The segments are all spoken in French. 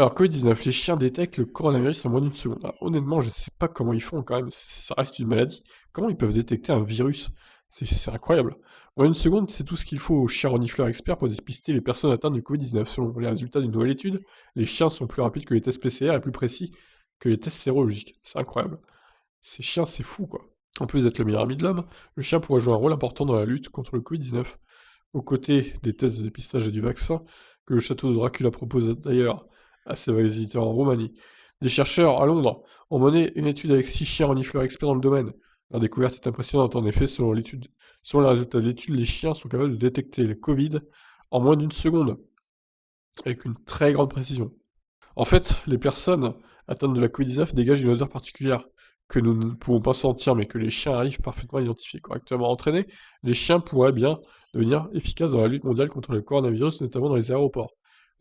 Alors, Covid-19, les chiens détectent le coronavirus en moins d'une seconde. Alors, honnêtement, je ne sais pas comment ils font quand même, ça reste une maladie. Comment ils peuvent détecter un virus? C'est incroyable. En une seconde, c'est tout ce qu'il faut aux chiens renifleurs experts pour dépister les personnes atteintes de Covid-19. Selon les résultats d'une nouvelle étude, les chiens sont plus rapides que les tests PCR et plus précis que les tests sérologiques. C'est incroyable. Ces chiens, c'est fou, quoi. En plus d'être le meilleur ami de l'homme, le chien pourrait jouer un rôle important dans la lutte contre le Covid-19, aux côtés des tests de dépistage et du vaccin, que le château de Dracula propose d'ailleurs à ses visiteurs en Roumanie. Des chercheurs à Londres ont mené une étude avec 6 chiens renifleurs experts dans le domaine. La découverte est impressionnante, en effet, selon les résultats de l'étude, les chiens sont capables de détecter le Covid en moins d'une seconde, avec une très grande précision. En fait, les personnes atteintes de la Covid-19 dégagent une odeur particulière que nous ne pouvons pas sentir, mais que les chiens arrivent parfaitement à identifier. Correctement entraînés, les chiens pourraient bien devenir efficaces dans la lutte mondiale contre le coronavirus, notamment dans les aéroports.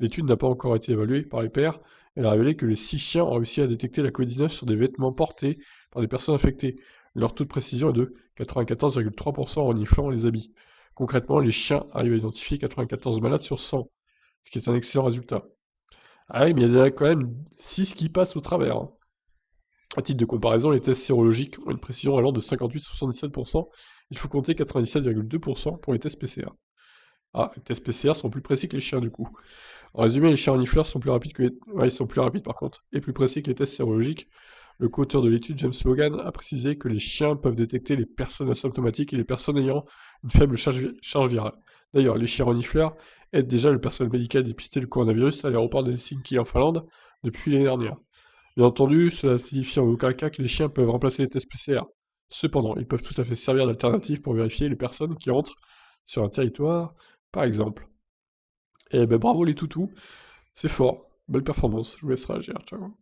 L'étude n'a pas encore été évaluée par les pairs. Elle a révélé que les 6 chiens ont réussi à détecter la Covid-19 sur des vêtements portés par des personnes infectées. Leur taux de précision est de 94,3% en reniflant les habits. Concrètement, les chiens arrivent à identifier 94 malades sur 100, ce qui est un excellent résultat. Ah oui, mais il y en a quand même 6 qui passent au travers, hein. À titre de comparaison, les tests sérologiques ont une précision allant de 58 à 77%. Il faut compter 97,2% pour les tests PCR. Ah, les tests PCR sont plus précis que les chiens du coup. En résumé, les chiens renifleurs sont plus rapides que les... Ouais, ils sont plus rapides par contre, et plus précis que les tests sérologiques. Le co-auteur de l'étude, James Logan, a précisé que les chiens peuvent détecter les personnes asymptomatiques et les personnes ayant une faible charge virale. D'ailleurs, les chiens renifleurs aident déjà le personnel médical à dépister le coronavirus à l'aéroport de Helsinki en Finlande depuis l'année dernière. Bien entendu, cela ne signifie en aucun cas que les chiens peuvent remplacer les tests PCR. Cependant, ils peuvent tout à fait servir d'alternative pour vérifier les personnes qui entrent sur un territoire, par exemple. Et ben bravo les toutous, c'est fort, belle performance, je vous laisse réagir, ciao.